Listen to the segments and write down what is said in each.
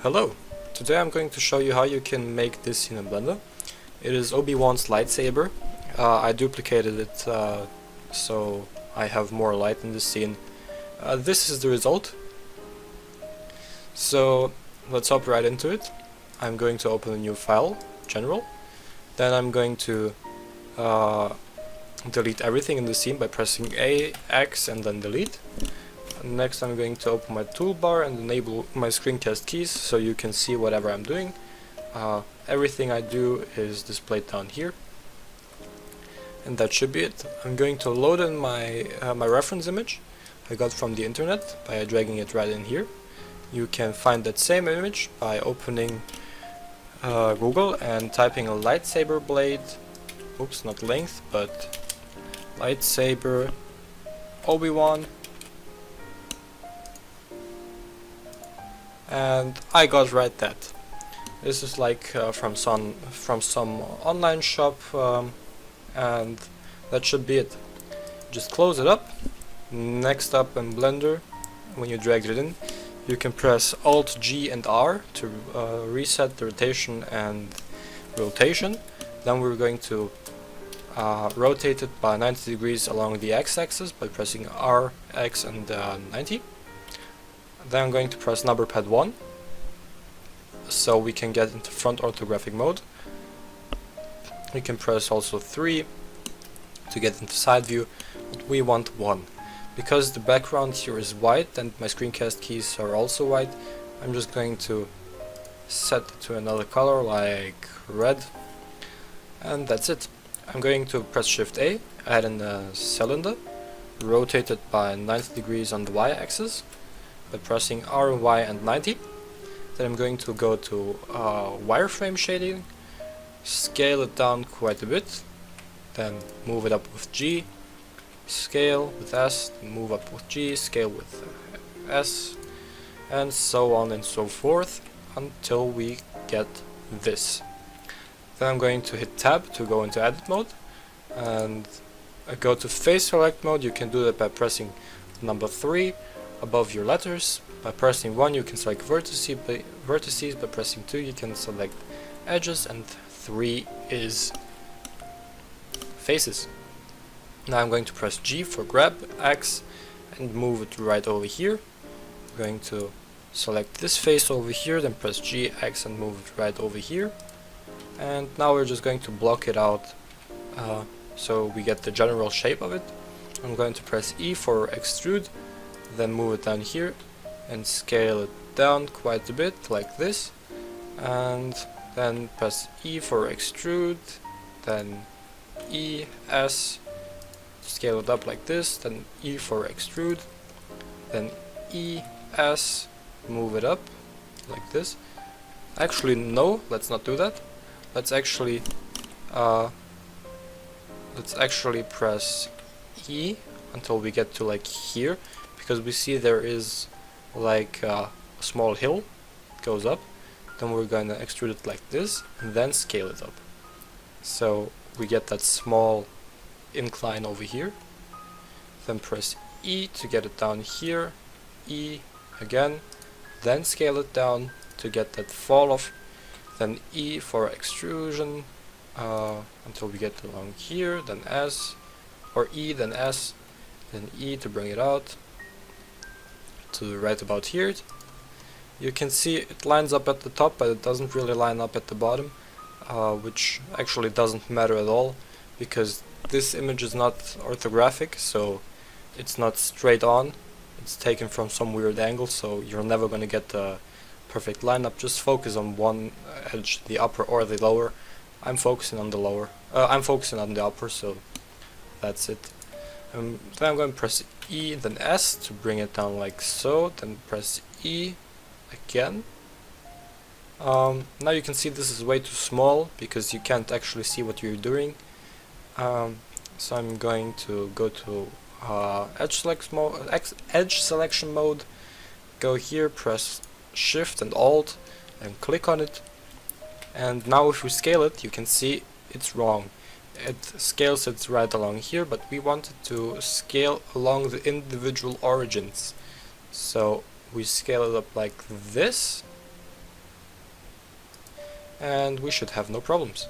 Hello! Today I'm going to show you how you can make this scene in Blender. It is Obi-Wan's lightsaber. I duplicated it so I have more light in the scene. This is the result. So let's hop right into it. I'm going to open a new file, General. Then I'm going to delete everything in the scene by pressing A, X and then delete. Next I'm going to open my toolbar and enable my screencast keys so you can see whatever I'm doing. Everything I do is displayed down here. And that should be it. I'm going to load in my reference image I got from the internet by dragging it right in here. You can find that same image by opening Google and typing a lightsaber blade, oops, not length, but lightsaber Obi-Wan, and I got right that. This is like from some online shop, and that should be it. Just close it up. Next up in Blender, when you drag it in, you can press Alt G and R to reset the rotation and rotation. Then we're going to rotate it by 90 degrees along the x-axis by pressing R, X and 90. Then I'm going to press number pad 1 so we can get into front orthographic mode. We can press also 3 to get into side view, but we want 1. Because the background here is white and my screencast keys are also white, I'm just going to set it to another color like red, and that's it. I'm going to press Shift A, add in a cylinder, rotate it by 90 degrees on the y-axis by pressing R, Y and 90. Then I'm going to go to wireframe shading, scale it down quite a bit, then move it up with G, scale with S, move up with G, scale with S, and so on and so forth until we get this. Then I'm going to hit Tab to go into edit mode and go to face select mode. You can do that by pressing number 3 above your letters. By pressing 1 you can select vertices, by pressing 2 you can select edges, and 3 is faces. Now I'm going to press G for grab, X and move it right over here. I'm going to select this face over here, then press G, X and move it right over here. And now we're just going to block it out so we get the general shape of it. I'm going to press E for extrude, then move it down here and scale it down quite a bit like this, and then press E for extrude, then E, S, scale it up like this, then E for extrude, then E, S, move it up like this. Actually no, let's not do that. Let's actually press E until we get to like here, because we see there is like a small hill goes up. Then we're gonna extrude it like this and then scale it up, so we get that small incline over here. Then press E to get it down here, E again, then scale it down to get that fall off, then E for extrusion until we get along here, then S, or E then S, then E to bring it out to right about here. You can see it lines up at the top, but it doesn't really line up at the bottom, which actually doesn't matter at all, because this image is not orthographic, so it's not straight on, it's taken from some weird angle, so you're never going to get the perfect lineup. Just focus on one edge, the upper or the lower. I'm focusing on the lower, I'm focusing on the upper, so that's it. Then I'm going to press E, then S to bring it down like so, then press E again. Now you can see this is way too small because you can't actually see what you're doing. So I'm going to go to edge selection mode, go here, press Shift and Alt and click on it, and now if we scale it you can see it's wrong. It scales it right along here, but we want it to scale along the individual origins, so we scale it up like this and we should have no problems.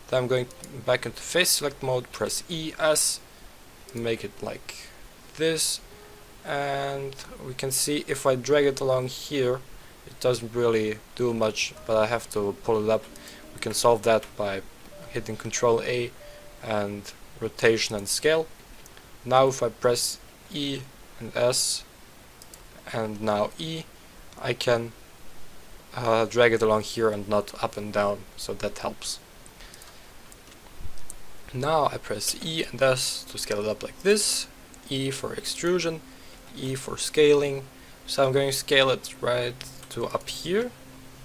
Then I'm going back into face select mode, press ES, make it like this, and we can see if I drag it along here, it doesn't really do much, but I have to pull it up. We can solve that by hitting Ctrl A and rotation and scale. Now if I press E and S and now E, I can drag it along here and not up and down, so that helps. Now I press E and S to scale it up like this, E for extrusion, E for scaling. So I'm going to scale it right to up here,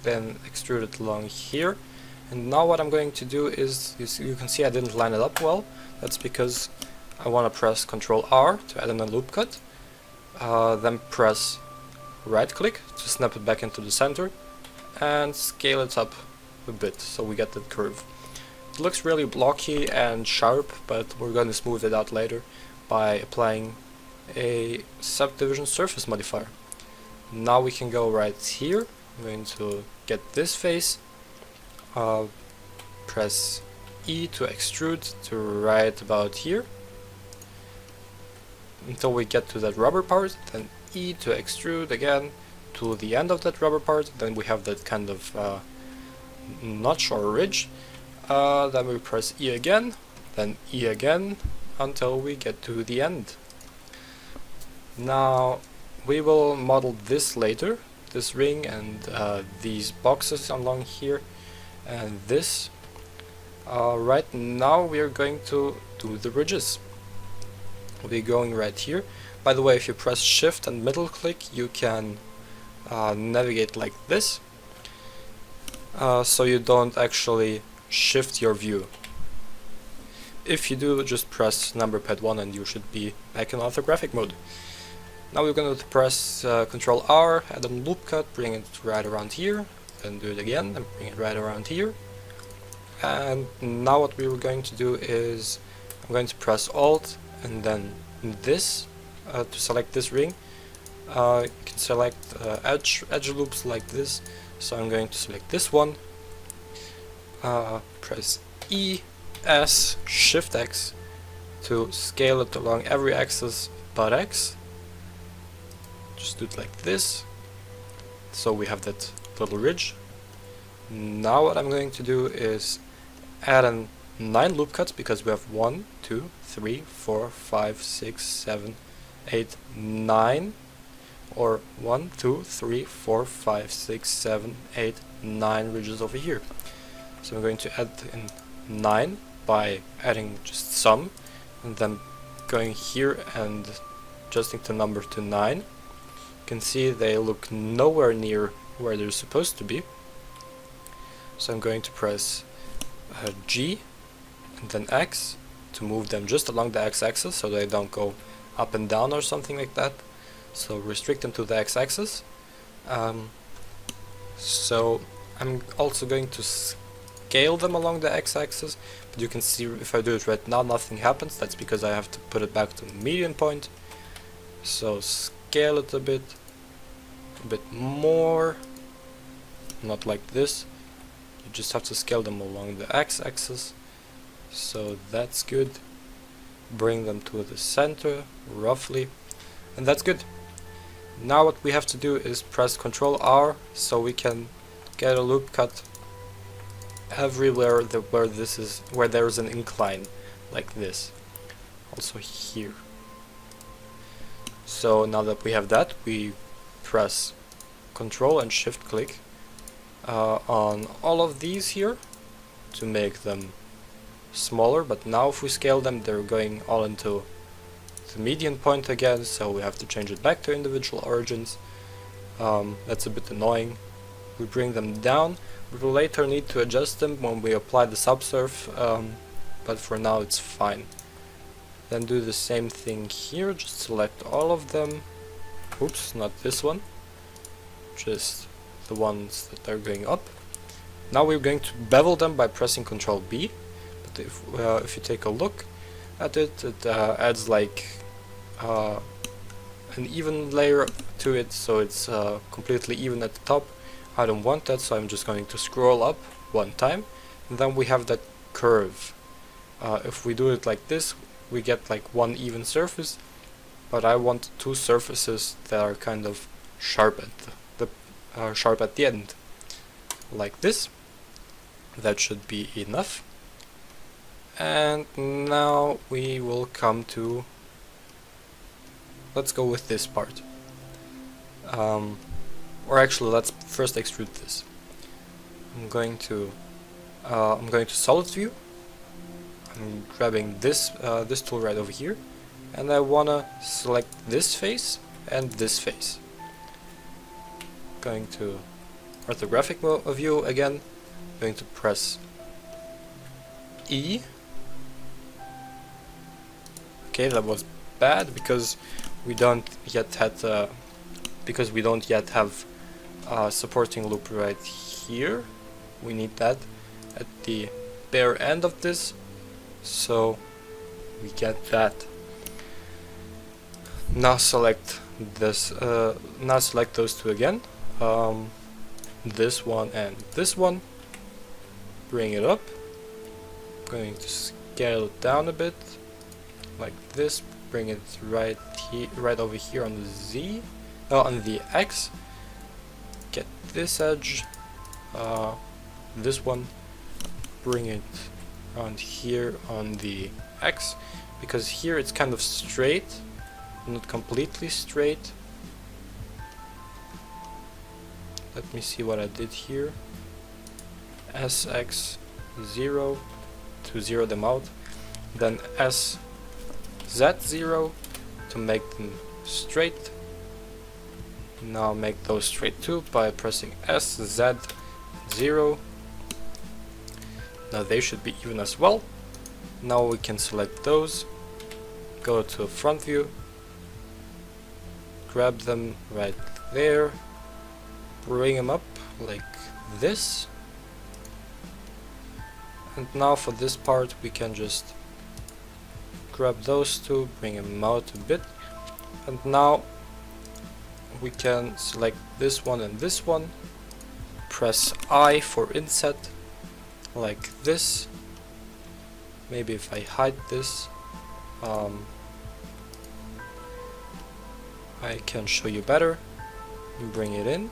then extrude it along here. And now what I'm going to do is, you can see I didn't line it up well. That's because I want to press Ctrl R to add in a loop cut, then press right click to snap it back into the center, and scale it up a bit so we get that curve. It looks really blocky and sharp, but we're going to smooth it out later by applying a Subdivision surface modifier. Now we can go right here. I'm going to get this face, press E to extrude to right about here until we get to that rubber part, then E to extrude again to the end of that rubber part, then we have that kind of notch or ridge. Then we press E again, then E again, until we get to the end. Now we will model this later, this ring and these boxes along here and this. Right now we are going to do the ridges. We're going right here. By the way, if you press shift and middle click, you can navigate like this, so you don't actually shift your view. If you do, just press number pad 1 and you should be back in orthographic mode. Now we're going to press Ctrl R, add a loop cut, bring it right around here, then do it again and bring it right around here. And now what we were going to do is, I'm going to press Alt and then this to select this ring. You can select edge loops like this, so I'm going to select this one, press E, S, Shift X to scale it along every axis but X. Just do it like this, so we have that little ridge. Now what I'm going to do is add in 9 loop cuts, because we have 1, 2, 3, 4, 5, 6, 7, 8, 9, or 1, 2, 3, 4, 5, 6, 7, 8, 9 ridges over here. So I'm going to add in 9 by adding just some, and then going here and adjusting the number to 9. You can see they look nowhere near where they're supposed to be. So I'm going to press G and then X to move them just along the x-axis so they don't go up and down or something like that. So restrict them to the x-axis. So I'm also going to scale them along the x-axis, but you can see if I do it right now nothing happens. That's because I have to put it back to the median point. So scale it a bit more, not like this. You just have to scale them along the x-axis, so that's good. Bring them to the center roughly, and that's good. Now what we have to do is press Ctrl R so we can get a loop cut everywhere where there's an incline, like this. Also here. So now that we have that, we press Ctrl and Shift click on all of these here to make them smaller, but now if we scale them they're going all into the median point again, so we have to change it back to individual origins. That's a bit annoying. We bring them down. We will later need to adjust them when we apply the subsurf, but for now it's fine. Then do the same thing here, just select all of them. Oops, not this one, just the ones that are going up. Now we're going to bevel them by pressing Ctrl B, but if you take a look at it, it adds like an even layer to it, so it's completely even at the top. I don't want that, so I'm just going to scroll up one time, and then we have that curve. If we do it like this, we get like one even surface, but I want two surfaces that are kind of sharp at the end, like this. That should be enough. And now we will come to, let's go with this part. Or actually, let's first extrude this. I'm going to solid view. I'm grabbing this this tool right over here, and I wanna select this face and this face. Going to orthographic view again. Going to press E. Okay, that was bad because we don't yet have a supporting loop right here. We need that at the bare end of this, so we get that. Now select this. Now select those two again. This one and this one. Bring it up. Going to scale it down a bit, like this. Bring it right over here on the Z, on the X. Get this edge, this one. Bring it around here on the X, because here it's kind of straight, not completely straight. Let me see what I did here. SX0 to zero them out, then SZ0 to make them straight. Now make those straight too by pressing SZ0. Now they should be even as well. Now we can select those, go to front view, grab them right there, bring them up like this. And now for this part we can just grab those two, bring them out a bit, and now we can select this one and this one, press I for inset, like this. Maybe if I hide this, I can show you better. Bring it in.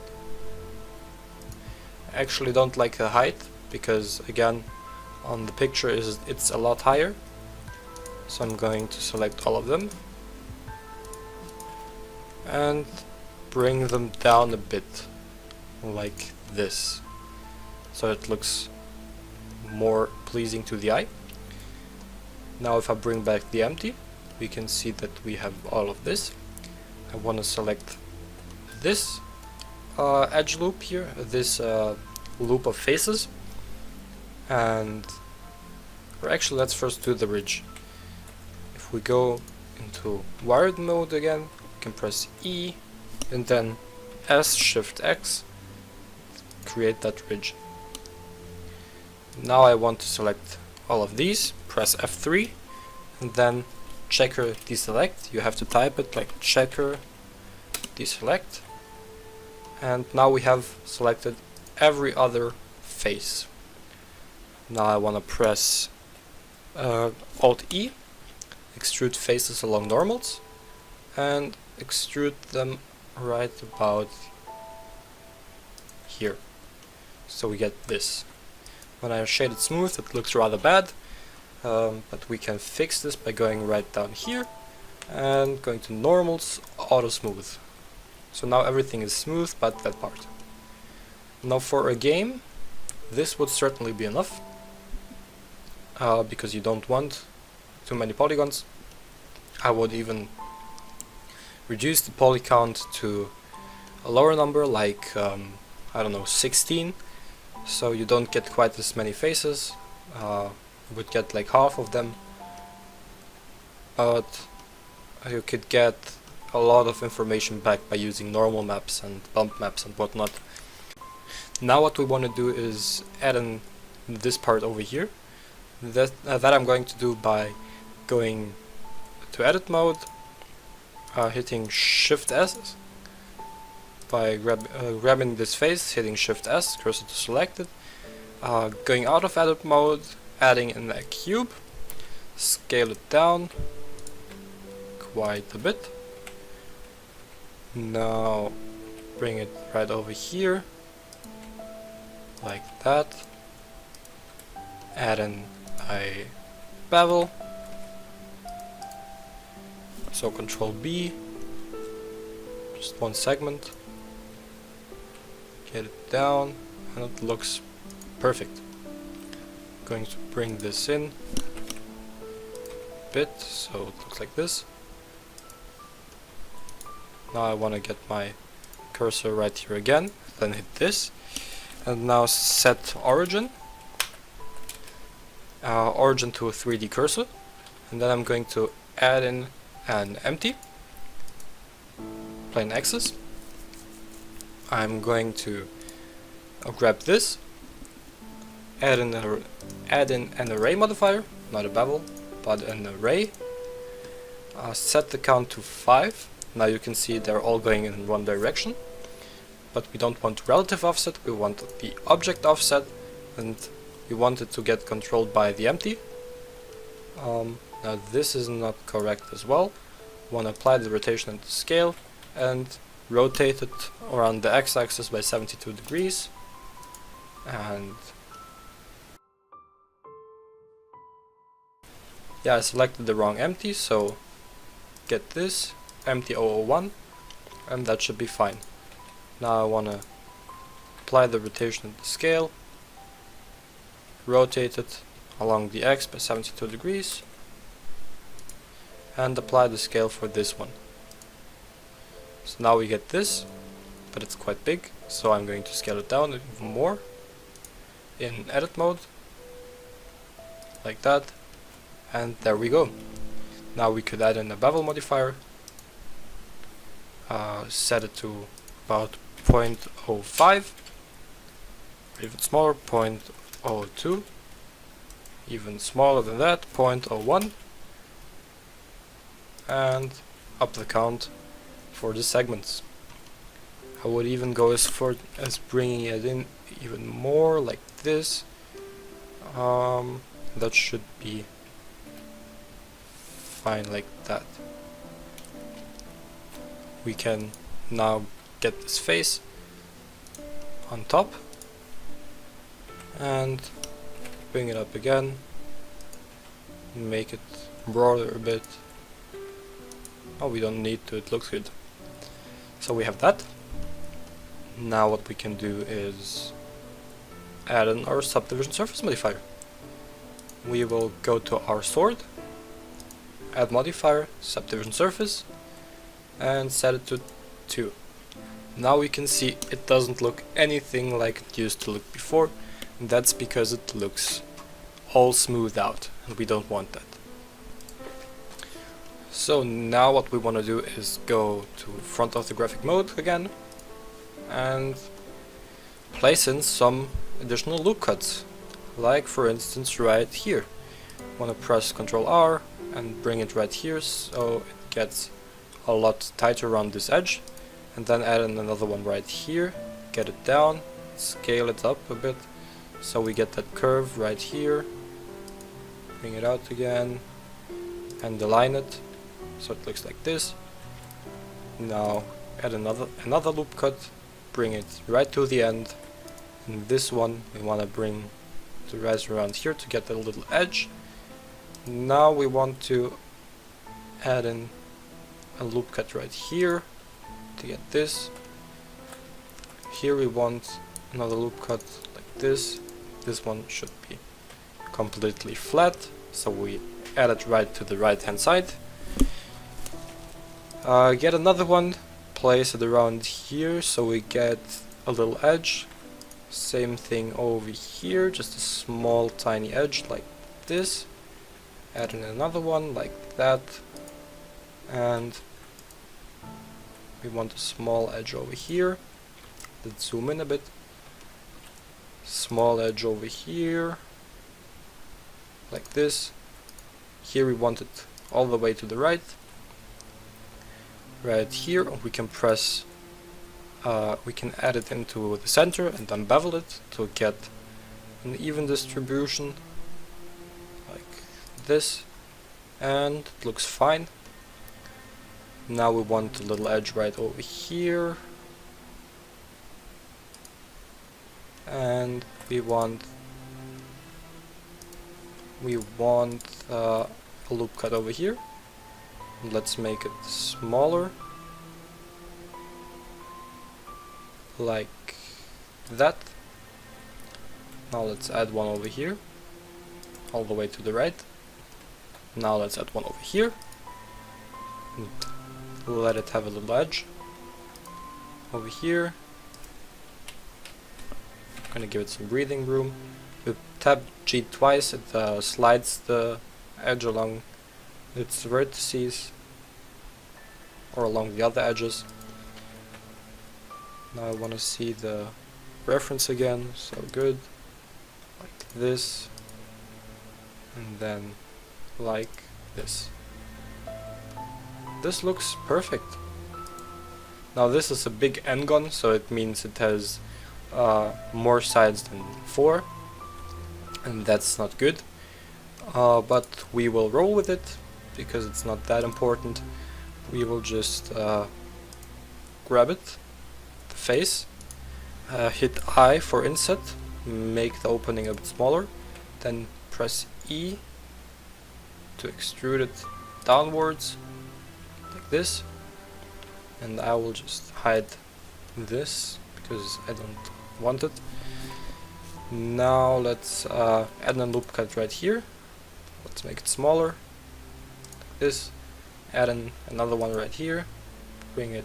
I actually don't like the height, because again, on the picture it's a lot higher, so I'm going to select all of them and bring them down a bit like this, so it looks more pleasing to the eye. Now if I bring back the empty, we can see that we have all of this. I want to select this edge loop here, this loop of faces. And or actually, let's first do the ridge. If we go into wired mode again, we can press E and then S Shift X, create that ridge. Now I want to select all of these, press F3 and then checker deselect. You have to type it like checker deselect, and now we have selected every other face. Now I want to press Alt E, extrude faces along normals, and extrude them right about here. So we get this. When I shade it smooth, it looks rather bad, but we can fix this by going right down here and going to normals, auto smooth. So now everything is smooth but that part. Now for a game, this would certainly be enough, because you don't want too many polygons. I would even reduce the poly count to a lower number, like I don't know, 16, so you don't get quite as many faces. You would get like half of them, but you could get a lot of information back by using normal maps and bump maps and whatnot. Now what we want to do is add in this part over here. That I'm going to do by going to edit mode, hitting Shift S, by grabbing this face, hitting Shift S, cursor to select it, Going out of edit mode, adding in a cube, scale it down quite a bit. Now bring it right over here, like that. Add in a bevel, so Control B, just one segment, get it down, and it looks perfect. Going to bring this in a bit, so it looks like this. Now I want to get my cursor right here again, then hit this, and now set origin. Origin to a 3D cursor, and then I'm going to add in an empty plain axis. I'm going to grab this, add in an array modifier, not a bevel, but an array. Set the count to 5. Now you can see they're all going in one direction, but we don't want relative offset, we want the object offset, and we want it to get controlled by the empty. Now this is not correct as well. We want to apply the rotation and the scale and rotate it around the x-axis by 72 degrees. And yeah, I selected the wrong empty, so get this empty 001, and that should be fine. Now I want to apply the rotation and the scale, rotate it along the x by 72 degrees, and apply the scale for this one. So now we get this, but it's quite big, so I'm going to scale it down even more in edit mode, like that, and there we go. Now we could add in a bevel modifier, set it to about 0.05, or even smaller, 0.02, even smaller than that, 0.01, and up the count for the segments. I would even go as far as bringing it in even more, like this. That should be fine like that. We can now get this face on top and bring it up again, make it broader a bit. Oh, we don't need to, it looks good. So we have that. Now what we can do is add in our subdivision surface modifier. We will go to our sword, add modifier, subdivision surface, and set it to 2. Now we can see it doesn't look anything like it used to look before, and that's because it looks all smoothed out, and we don't want that. So now what we want to do is go to front orthographic mode again and place in some additional loop cuts, like for instance right here. I want to press Ctrl R and bring it right here so it gets a lot tighter around this edge, and then add in another one right here, get it down, scale it up a bit so we get that curve right here, bring it out again and align it so it looks like this. Now add another loop cut, bring it right to the end, and this one we want to bring to right around here to get a little edge. Now we want to add in a loop cut right here to get this. Here we want another loop cut like this. This one should be completely flat, so we add it right to the right hand side. Get another one, place it around here so we get a little edge. Same thing over here, just a small tiny edge like this. Add in another one like that, and we want a small edge over here. Let's zoom in a bit. Small edge over here like this. Here we want it all the way to the right. Right here we can press, we can add it into the center and then bevel it to get an even distribution like this, and it looks fine. Now we want a little edge right over here, and we want a loop cut over here. Let's make it smaller, like that. Now let's add one over here, all the way to the right. Now let's add one over here, and let it have a little edge over here. I'm gonna give it some breathing room. We tap G twice, it slides the edge along its vertices or along the other edges. Now I want to see the reference again, so good, like this, and then like this. This looks perfect. Now this is a big n-gon, so it means it has more sides than 4, and that's not good, but we will roll with it because it's not that important. We will just grab it, the face, hit I for inset, make the opening a bit smaller, then press E to extrude it downwards like this, and I will just hide this because I don't want it. Now let's add a loop cut right here. Let's make it smaller like this, add another one right here, bring it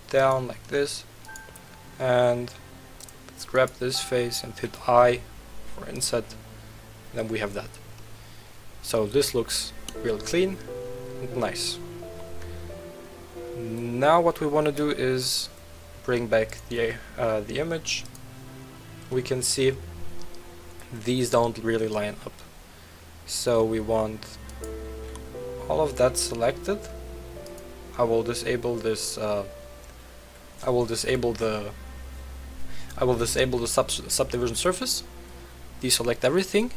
down like this, and let's grab this face and hit I for inset, and then we have that. So this looks real clean and nice. Now what we want to do is bring back the image. We can see these don't really line up, so we want all of that selected. I will disable this. I will disable the subdivision surface. Deselect everything,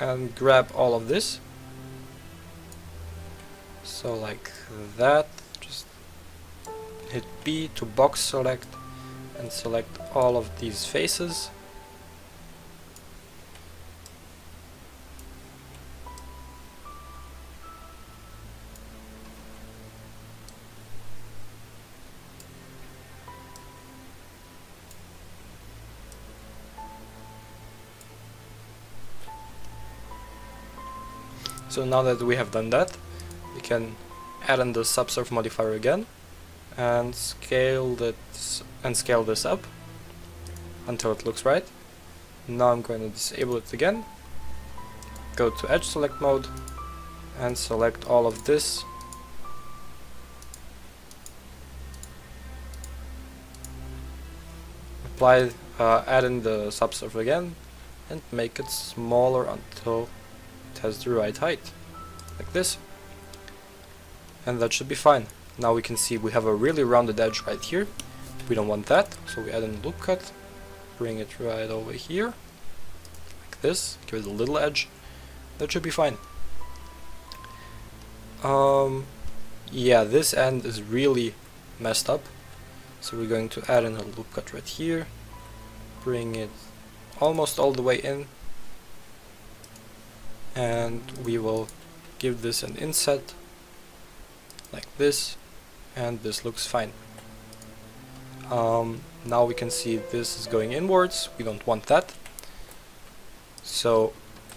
and grab all of this. So like that. Just hit B to box select and select all of these faces. So now that we have done that, we can add in the subsurf modifier again and scale this up until it looks right. Now I'm going to disable it again, go to edge select mode and select all of this. Apply, add in the subsurf again and make it smaller until it has the right height, like this, and that should be fine. Now we can see we have a really rounded edge right here. We don't want that, so we add in a loop cut, bring it right over here, like this, give it a little edge. That should be fine. Yeah, this end is really messed up, so we're going to add in a loop cut right here, bring it almost all the way in, and we will give this an inset like this, and this looks fine. Now we can see this is going inwards. We don't want that, so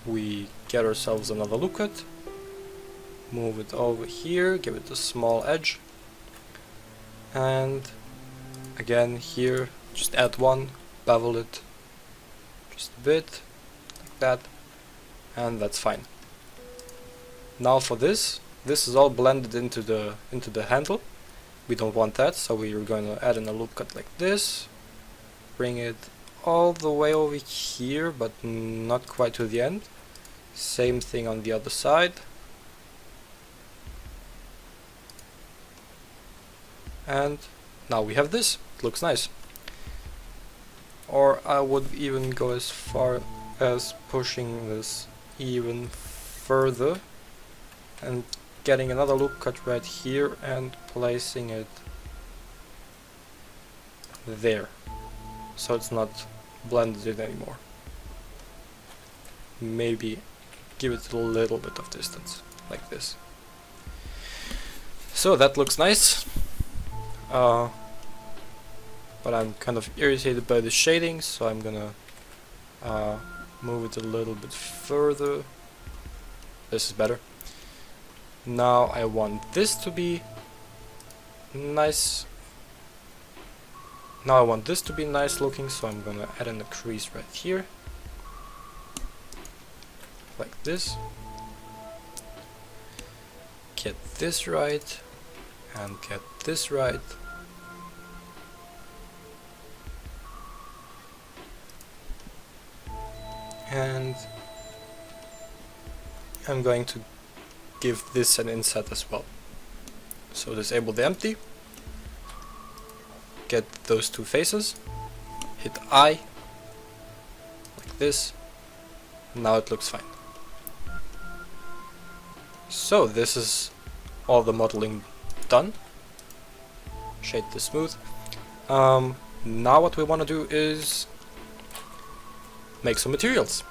we get ourselves another loop cut, move it over here, give it a small edge, and again here just add one, bevel it just a bit like that, and that's fine. Now for this is all blended into the handle. We don't want that, so we're going to add in a loop cut like this, bring it all the way over here but not quite to the end. Same thing on the other side, and now we have this. It looks nice. or I would even go as far as pushing this even further and getting another loop cut right here and placing it there, so it's not blended in anymore. Maybe give it a little bit of distance, like this. So that looks nice, but I'm kind of irritated by the shading, so I'm gonna move it a little bit further. This is better. Now I want this to be nice. Now I want this to be nice looking, so I'm gonna add in a crease right here, like this. Get this right, and get this right. And I'm going to give this an inset as well. So disable the empty, get those two faces, hit I, like this. Now it looks fine. So this is all the modeling done. Shade the smooth. Now what we want to do is make some materials.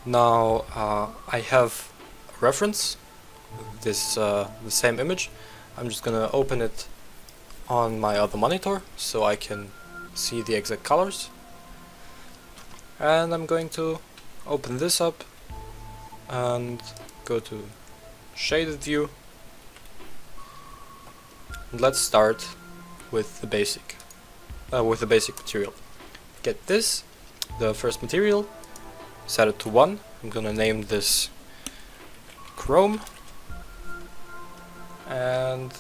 Now I have a reference, this the same image. I'm just gonna open it on my other monitor so I can see the exact colors, and I'm going to open this up and go to shaded view, and let's start with the basic material. Get this, the first material, set it to 1. I'm gonna name this chrome, and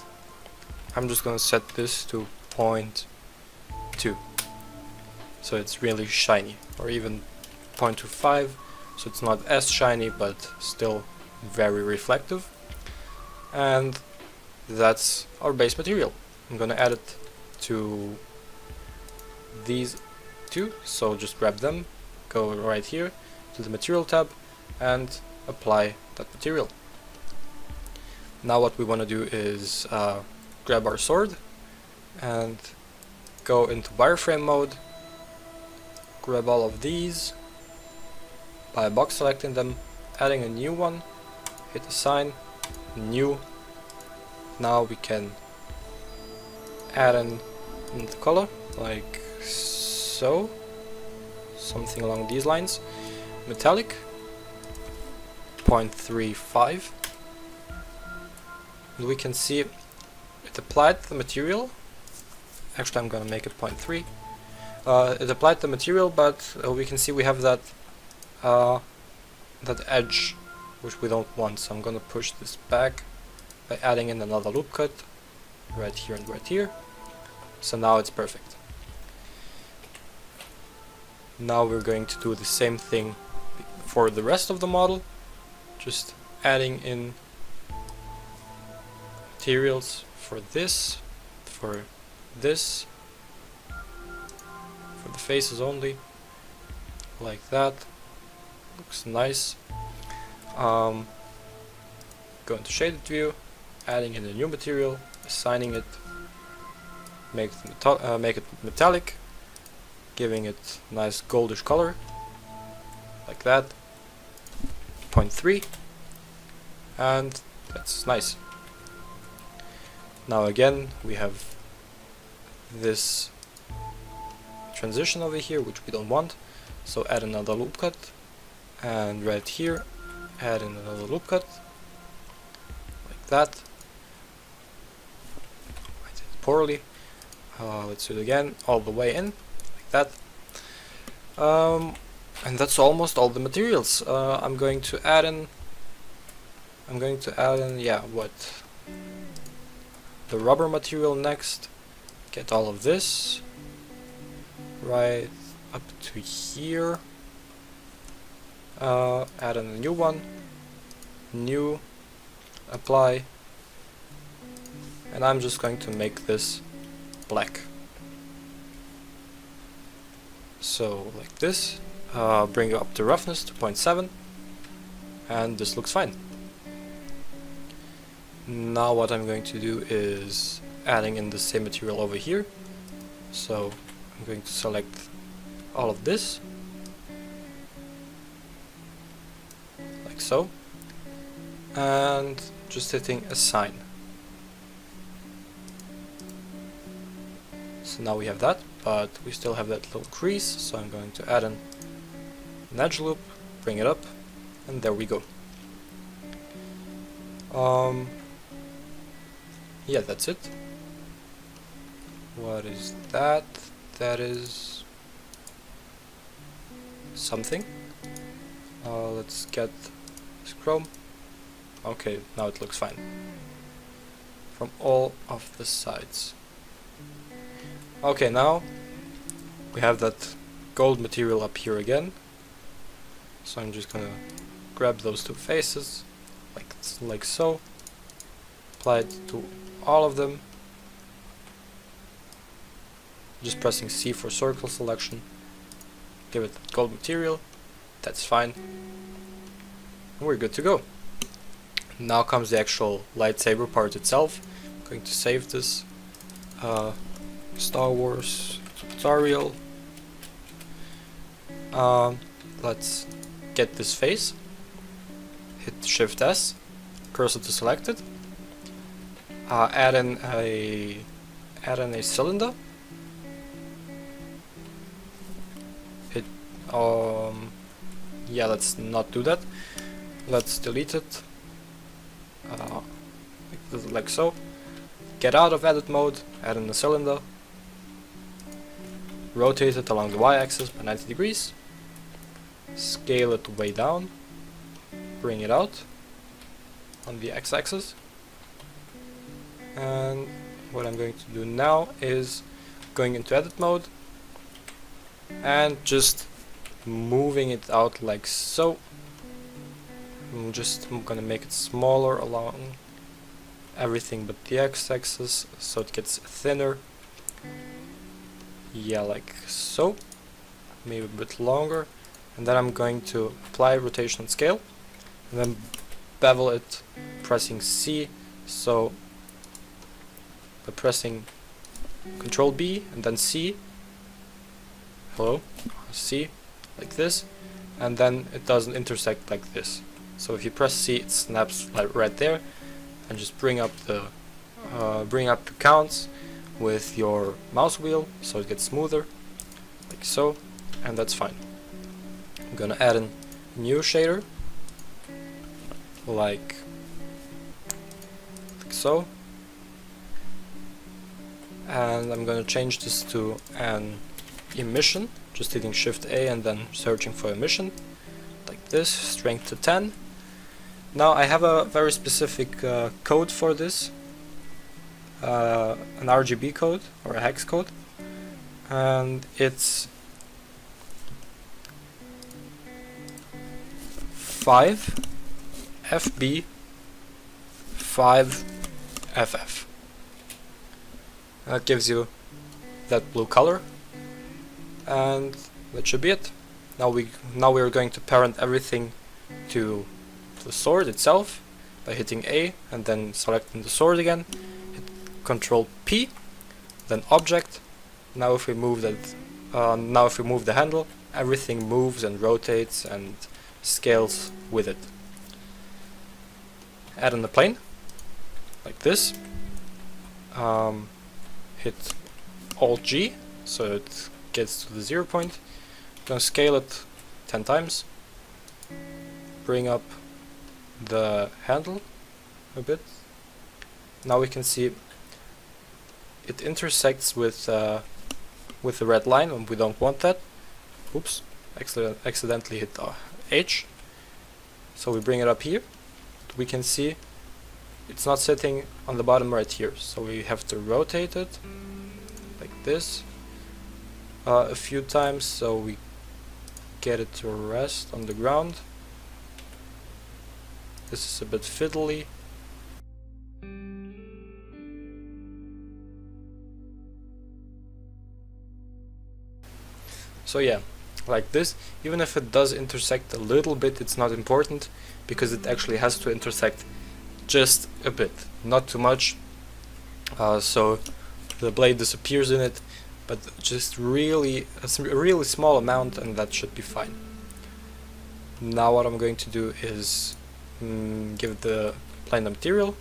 I'm just gonna set this to 0.2, so it's really shiny, or even 0.25, so it's not as shiny but still very reflective. And that's our base material. I'm gonna add it to these two, so just grab them, go right here to the material tab and apply that material. Now what we want to do is grab our sword and go into wireframe mode, grab all of these by box selecting them, adding a new one, hit assign, new. Now we can add in the color like so, something along these lines. Metallic 0.35, and we can see it applied the material. Actually, I'm gonna make it 0.3. It applied the material, but we can see we have that that edge which we don't want, so I'm gonna push this back by adding in another loop cut right here and right here. So now it's perfect. Now we're going to do the same thing for the rest of the model, just adding in materials for this, for this, for the faces only, like that. Looks nice. Go into shaded view, adding in a new material, assigning it, make it metallic, giving it nice goldish color, like that, 0.3, and that's nice. Now again we have this transition over here which we don't want, so add another loop cut, and right here add in another loop cut, like that. I did it poorly. Let's do it again, all the way in, like that. And that's almost all the materials. I'm going to add in, yeah, what? The rubber material next. Get all of this right up to here. Add in a new one, new, apply, and I'm just going to make this black. So like this, bring up the roughness to 0.7, and this looks fine. Now what I'm going to do is adding in the same material over here. So I'm going to select all of this, like so, and just hitting assign. So now we have that, but we still have that little crease, so I'm going to add an edge loop, bring it up, and there we go. Yeah, that's it. What is that? That is something. Let's get this chrome. Okay, now it looks fine from all of the sides. Okay, now we have that gold material up here again. So I'm just gonna grab those two faces, like so. Apply it to all of them. Just pressing C for circle selection. Give it gold material. That's fine. And we're good to go. Now comes the actual lightsaber part itself. I'm going to save this. Star Wars tutorial. Let's get this face. Hit Shift S. Cursor to selected. Add in a cylinder. Yeah, let's not do that. Let's delete it. Like so. Get out of edit mode. Add in the cylinder. Rotate it along the y-axis by 90 degrees. Scale it way down. Bring it out on the x-axis. And what I'm going to do now is going into edit mode and just moving it out like so. I'm gonna make it smaller along everything but the x-axis so it gets thinner. Yeah, like so. Maybe a bit longer. And then I'm going to apply rotation and scale and then bevel it pressing C. So by pressing Control B and then C, C, like this, and then it doesn't intersect like this. So if you press C, it snaps like right there, and just bring up the counts with your mouse wheel so it gets smoother, like so, and that's fine. I'm gonna add a new shader, like so. And I'm gonna change this to an emission, just hitting Shift A and then searching for emission, like this, strength to 10. Now I have a very specific code for this, an RGB code or a hex code, and it's 5 FB 5 FF. That gives you that blue color, and that should be it. Now we are going to parent everything to the sword itself by hitting A and then selecting the sword again. Hit Control P, then Object. Now if we move that, if we move the handle, everything moves and rotates and scales with it. Add in the plane, like this. Hit Alt G so it gets to the 0 point. Gonna scale it 10 times. Bring up the handle a bit. Now we can see it intersects with the red line, and we don't want that. Oops, accidentally hit H. So we bring it up here. We can see it's not sitting on the bottom right here, so we have to rotate it like this a few times so we get it to rest on the ground. This is a bit fiddly. So yeah, like this. Even if it does intersect a little bit, it's not important, because it actually has to intersect just a bit, not too much, so the blade disappears in it, but just really a really small amount, and that should be fine. Now what I'm going to do is give the plane the material.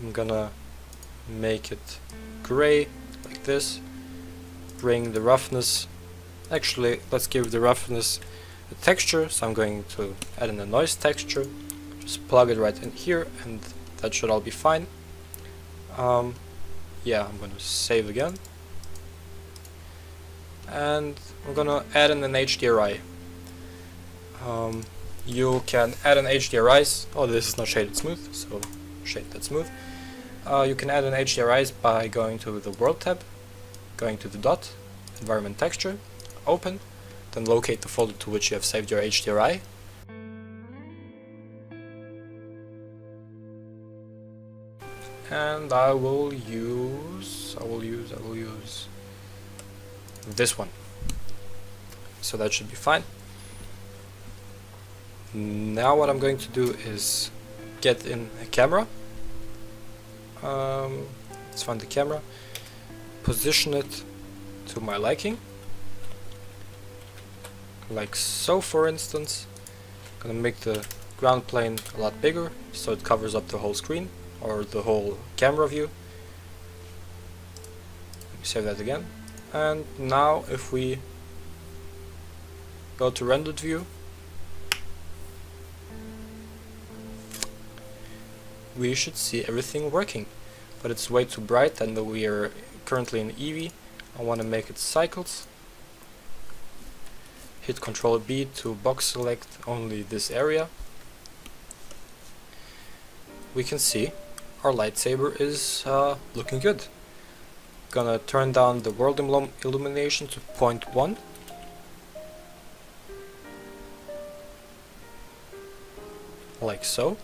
I'm gonna make it gray like this, bring the roughness, actually let's give the roughness a texture, so I'm going to add in a noise texture, just plug it right in here, and that should all be fine. Yeah, I'm gonna save again, and I'm gonna add in an HDRI. You can add an HDRIs. Oh, this is not shaded smooth, so shade that smooth. You can add an HDRIs by going to the World tab, going to the dot, environment texture, open, then locate the folder to which you have saved your HDRI. And I will use this one. So that should be fine. Now what I'm going to do is get in a camera. Let's find the camera, position it to my liking, like so, for instance. I'm gonna make the ground plane a lot bigger so it covers up the whole screen, or the whole camera view. Let me save that again. And now if we go to rendered view, we should see everything working, but it's way too bright, and we are currently in Eevee. I want to make it cycles. Hit Ctrl B to box select only this area. We can see our lightsaber is looking good. Gonna turn down the world illumination to 0.1. Like so.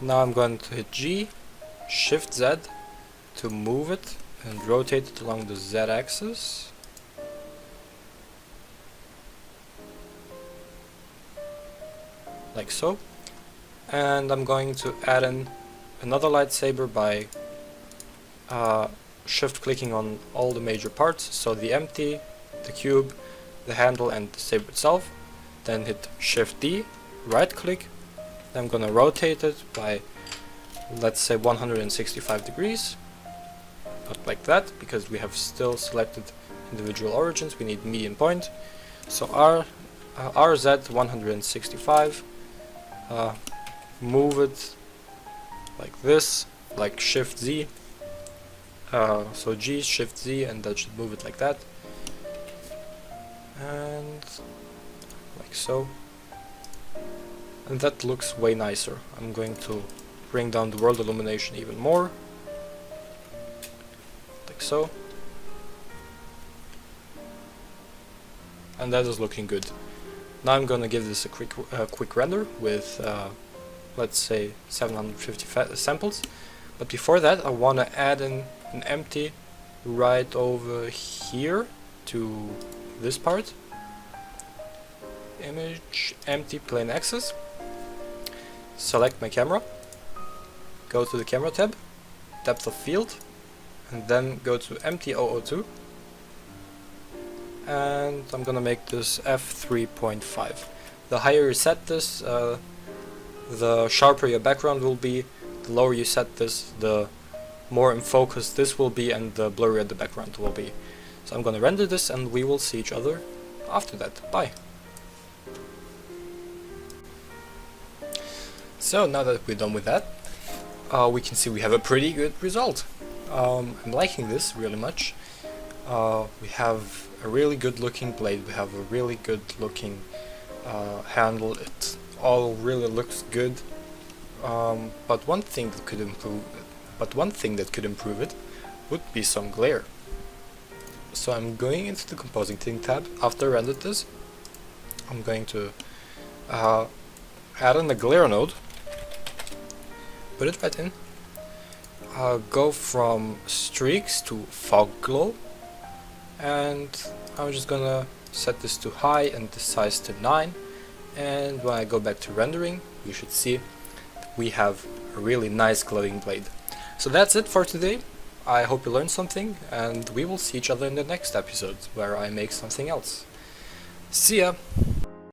Now I'm going to hit G, Shift Z to move it and rotate it along the Z axis. Like so. And I'm going to add in another lightsaber by shift clicking on all the major parts, so the empty, the cube, the handle and the saber itself. Then hit Shift D, right click. I'm gonna rotate it by, let's say, 165 degrees. Not like that, because we have still selected individual origins, we need median point. So RZ 165, move it like this, like Shift Z, so G, Shift Z, and that should move it like that, and like so. And that looks way nicer. I'm going to bring down the world illumination even more, like so. And that is looking good. Now I'm gonna give this a quick render with, let's say, 750 samples. But before that, I want to add in an empty right over here to this part. Image, empty, plane axis. Select my camera, go to the camera tab, depth of field, and then go to empty 002, and I'm gonna make this f3.5. The higher you set this, the sharper your background will be. The lower you set this, the more in focus this will be, and the blurrier the background will be. So I'm gonna render this, and we will see each other after that. Bye! So now that we're done with that, we can see we have a pretty good result. I'm liking this really much. We have a really good looking blade, we have a really good looking handle, it all really looks good. But one thing that could improve it would be some glare. So I'm going into the compositing tab after I rendered this. I'm going to add in the glare node. Put it right in. Go from streaks to fog glow. and I'm just gonna set this to high and this size to 9, and when I go back to rendering you should see we have a really nice glowing blade. So that's it for today. I hope you learned something, and we will see each other in the next episode where I make something else. See ya!